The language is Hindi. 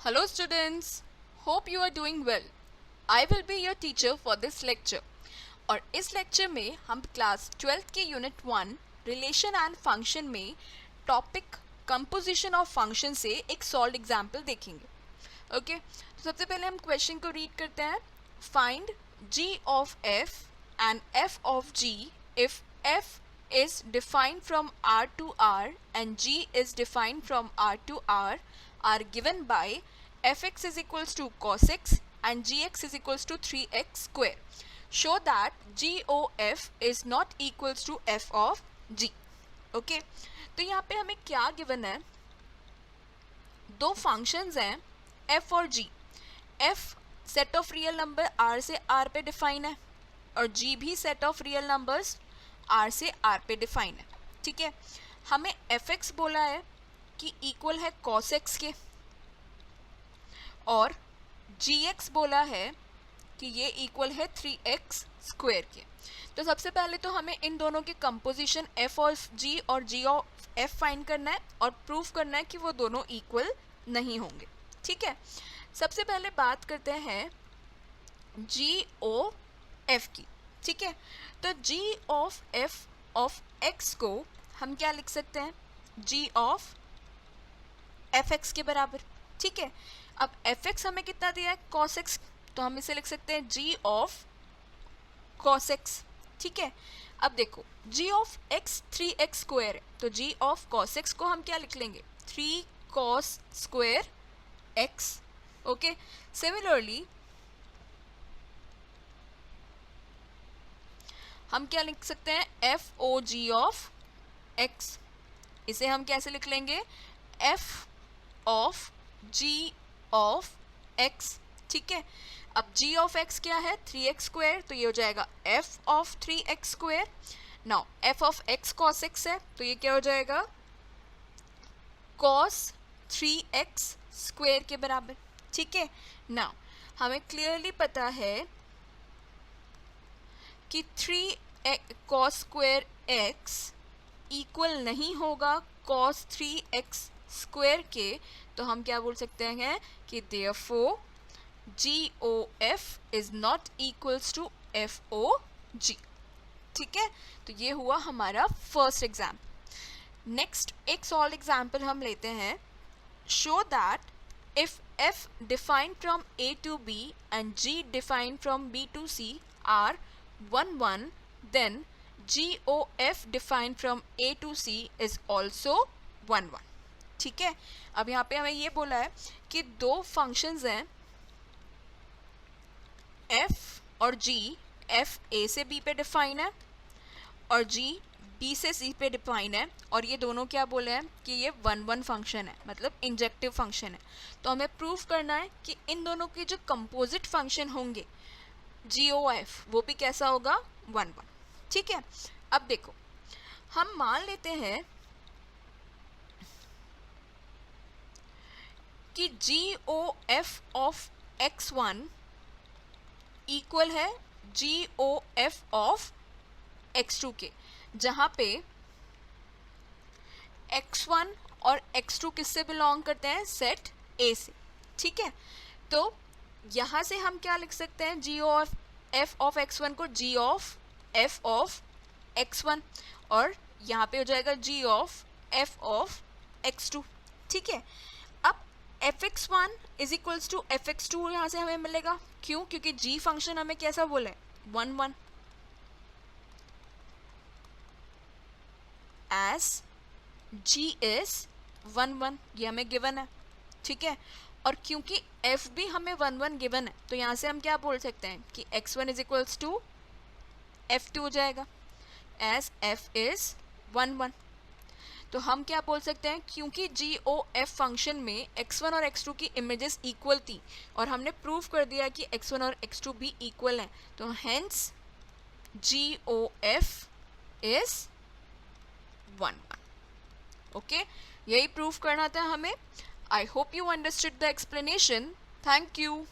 Hello students, hope you are doing well. I will be your teacher for this lecture. और इस लेक्चर में हम क्लास 12th के यूनिट 1 रिलेशन एंड फंक्शन में टॉपिक कंपोजिशन ऑफ फंक्शन से एक सॉल्व एग्जाम्पल देखेंगे. ओके, तो सबसे पहले हम क्वेश्चन को रीड करते हैं. Find g of f and f of g if f is defined from R to R and g is defined from R to R are given by fx is equals to cos x and gx is equals to 3x square. Show that g of f is not equals to f of g. Okay, तो यहाँ पे हमें क्या गिवन है? दो फंक्शंस हैं f और g. f set of real number r से r पे डिफाइन है और g भी set of real numbers r से r पे डिफाइन है. ठीक है, हमें fx बोला है कि इक्वल है cos x के और gx बोला है कि ये इक्वल है 3x स्क्वायर के. तो सबसे पहले तो हमें इन दोनों के कंपोजिशन f ऑफ g और g ऑफ f फाइंड करना है और प्रूफ करना है कि वो दोनों इक्वल नहीं होंगे. ठीक है, सबसे पहले बात करते हैं g ओ f की. ठीक है, तो g of f of x को हम क्या लिख सकते हैं? g ऑफ fx के बराबर. ठीक है, अब fx हमें कितना दिया है? cos x, तो हम इसे लिख सकते हैं g ऑफ cos x. ठीक है, अब देखो g of x 3x square है, तो g ऑफ cos x को हम क्या लिख लेंगे? 3 cos square x. Okay, similarly हम क्या लिख सकते हैं? f o g of x. इसे हम कैसे लिख लेंगे? f of g of x. ठीक है, अब g ऑफ x क्या है? 3x स्क्वायर, तो ये हो जाएगा f of 3x square. Now f of x cos x है, तो ये क्या हो जाएगा? cos 3x स्क्वायर के बराबर. ठीक है, नाउ हमें क्लियरली पता है कि 3 cos स्क्वायर x इक्वल नहीं होगा cos 3x स्क्वायर के. तो हम क्या बोल सकते हैं कि therefore GOF is not equals to FOG. ठीक है, तो ये हुआ हमारा फर्स्ट एग्जाम्पल. नेक्स्ट एक सॉल्व एग्जाम्पल हम लेते हैं. Show that if f defined from a to b and g defined from b to c are 1 1, then GOF defined from a to c is also 1 1. ठीक है, अब यहाँ पे हमें ये बोला है कि दो फंक्शंस हैं f और g. f a से b पे डिफाइन है और g b से c पे डिफाइन है, और ये दोनों क्या बोले हैं कि ये 1 1 फंक्शन है, मतलब इंजेक्टिव फंक्शन है. तो हमें प्रूफ करना है कि इन दोनों के जो कंपोजिट फंक्शन होंगे GOF वो भी कैसा होगा? 1 1. ठीक है, अब देखो हम मान लेते हैं कि GOF ऑफ x1 इक्वल है GOF ऑफ x2 के, जहाँ पे x1 और x2 किससे बिलोंग करते हैं? सेट A से. ठीक है, तो यहाँ से हम क्या लिख सकते हैं? G of f of x1 को G of f of x1, और यहाँ पे हो जाएगा G of f of x2. ठीक है, अब fx1 is equals to fx2 यहाँ से हमें मिलेगा. क्यों? क्योंकि g फंक्शन हमें कैसा बोला है? 1 1. एज g इज 1 1, ये हमें गिवन है. ठीक है, और क्योंकि f भी हमें 1 1 गिवन है, तो यहाँ से हम क्या बोल सकते हैं कि x1 is equals to f2 हो जाएगा एज f इज 1 1. तो हम क्या बोल सकते हैं? क्योंकि GOF फंक्शन में x1 और x2 की इमेजेस इक्वल थी और हमने प्रूव कर दिया कि x1 और x2 भी इक्वल हैं, तो हेंस GOF इज 1 1. ओके, यही प्रूफ करना था हमें. I hope you understood the explanation. Thank you.